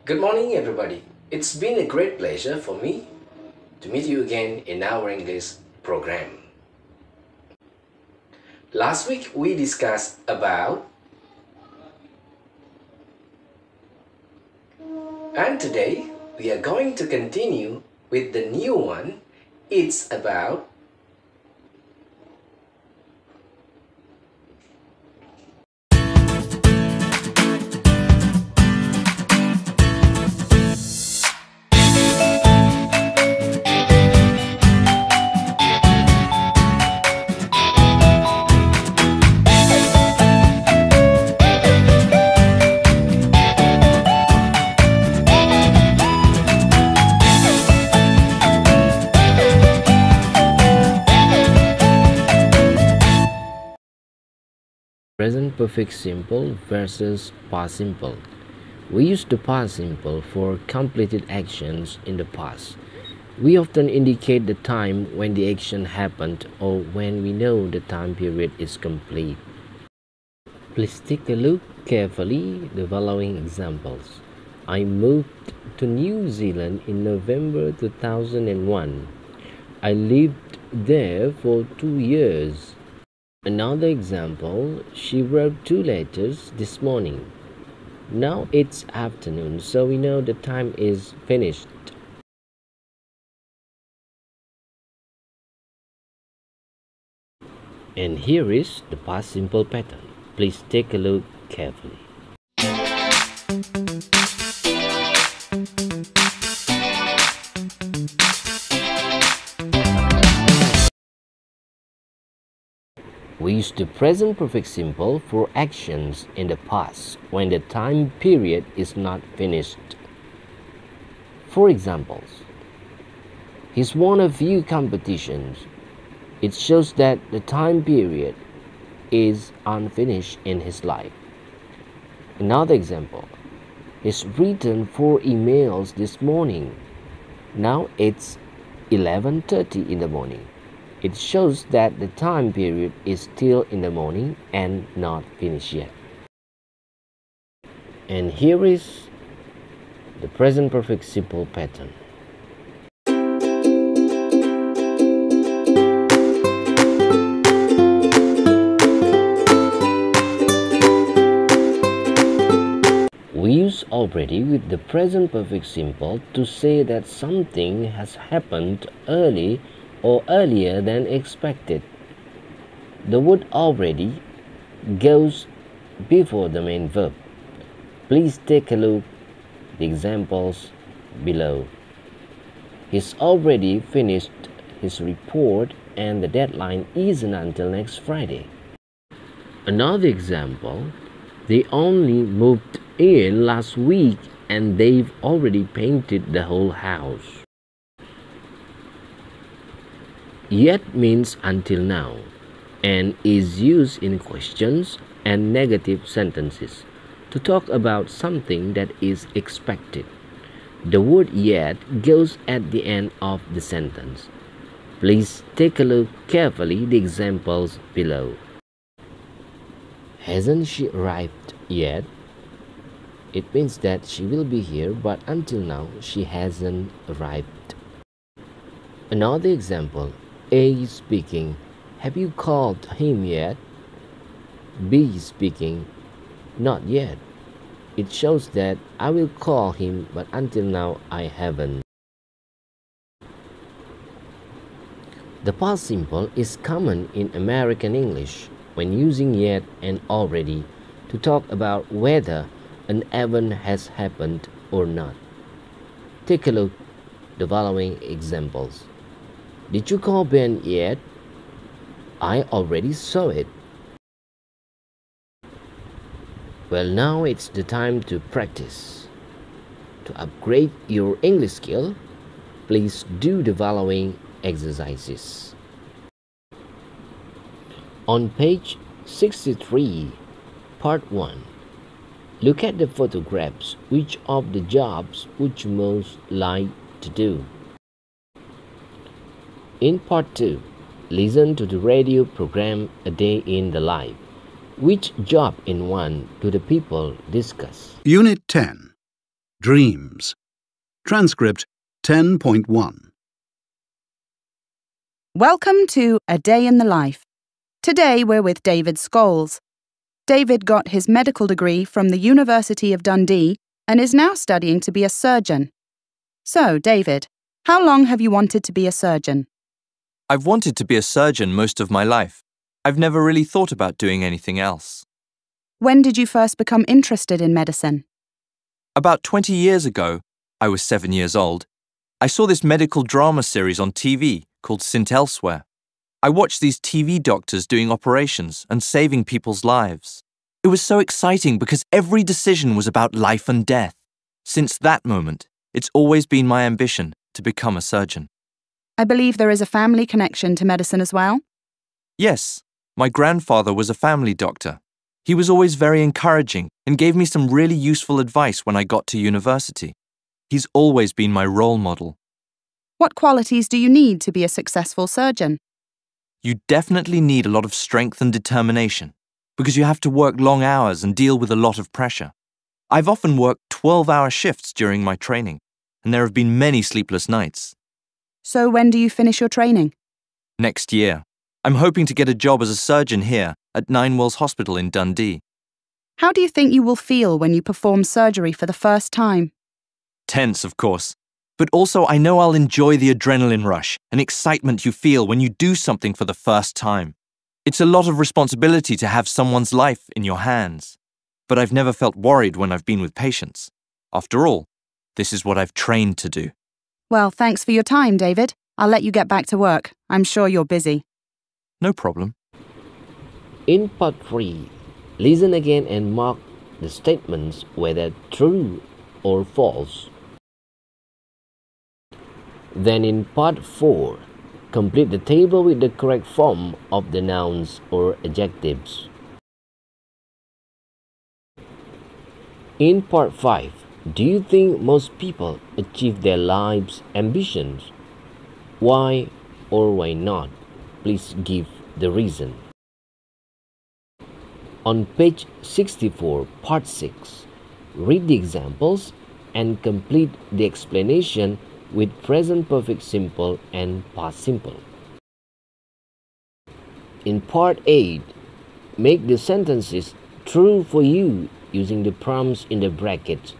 Good morning, everybody. It's been a great pleasure for me to meet you again in our English program. Last week we discussed about, and today we are going to continue with the new one. It's about Present perfect simple versus past simple. We use the past simple for completed actions in the past. We often indicate the time when the action happened or when we know the time period is complete. Please take a look carefully the following examples. I moved to New Zealand in November 2001. I lived there for 2 years. Another example, she wrote 2 letters this morning. Now it's afternoon, so we know the time is finished. And here is the past simple pattern. Please take a look carefully. We use the present perfect simple for actions in the past when the time period is not finished. For examples, he's won a few competitions. It shows that the time period is unfinished in his life. Another example, he's written 4 emails this morning. Now it's 11:30 in the morning. It shows that the time period is still in the morning and not finished yet. And here is the present perfect simple pattern. We use already with the present perfect simple to say that something has happened early or earlier than expected. The word already goes before the main verb. Please take a look at the examples below. He's already finished his report and the deadline isn't until next Friday. Another example, they only moved in last week and they've already painted the whole house. Yet means until now and is used in questions and negative sentences to talk about something that is expected. The word yet goes at the end of the sentence. Please take a look carefully the examples below. Hasn't she arrived yet? It means that she will be here, but until now she hasn't arrived. Another example, A is speaking, have you called him yet? B is speaking, not yet. It shows that I will call him, but until now I haven't. The past simple is common in American English when using yet and already to talk about whether an event has happened or not. Take a look at the following examples. Did you call Ben yet? I already saw it. Well, now it's the time to practice. To upgrade your English skill, please do the following exercises. On page 63, part 1, look at the photographs. Which of the jobs would you most like to do? In part 2, listen to the radio program A Day in the Life. Which job in one do the people discuss? Unit 10. dreams. Transcript 10.1. Welcome to A Day in the Life. Today we're with David Scholes. David got his medical degree from the University of Dundee and is now studying to be a surgeon. So, David, how long have you wanted to be a surgeon? I've wanted to be a surgeon most of my life. I've never really thought about doing anything else. When did you first become interested in medicine? About 20 years ago, I was 7 years old, I saw this medical drama series on TV called St. Elsewhere. I watched these TV doctors doing operations and saving people's lives. It was so exciting because every decision was about life and death. Since that moment, it's always been my ambition to become a surgeon. I believe there is a family connection to medicine as well. Yes, my grandfather was a family doctor. He was always very encouraging and gave me some really useful advice when I got to university. He's always been my role model. What qualities do you need to be a successful surgeon? You definitely need a lot of strength and determination because you have to work long hours and deal with a lot of pressure. I've often worked 12-hour shifts during my training, and there have been many sleepless nights. So when do you finish your training? Next year. I'm hoping to get a job as a surgeon here at Ninewells Hospital in Dundee. How do you think you will feel when you perform surgery for the first time? Tense, of course. But also I know I'll enjoy the adrenaline rush and excitement you feel when you do something for the first time. It's a lot of responsibility to have someone's life in your hands. But I've never felt worried when I've been with patients. After all, this is what I've trained to do. Well, thanks for your time, David. I'll let you get back to work. I'm sure you're busy. No problem. In part 3, listen again and mark the statements whether true or false. Then in part 4, complete the table with the correct form of the nouns or adjectives. In part 5, do you think most people achieve their life's ambitions? Why or why not? Please give the reason. On page 64, part 6, read the examples and complete the explanation with present perfect simple and past simple. In part 8, make the sentences true for you using the prompts in the brackets.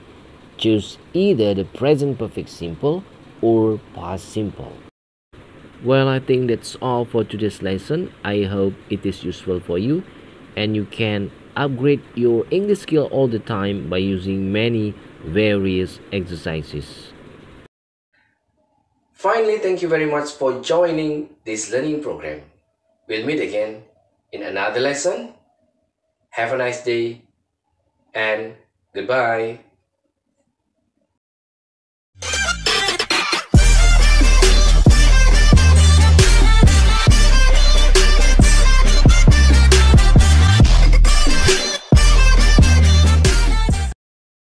Choose either the present perfect simple or past simple. Well, I think that's all for today's lesson. I hope it is useful for you and you can upgrade your English skill all the time by using many various exercises. Finally, thank you very much for joining this learning program. We'll meet again in another lesson. Have a nice day and goodbye.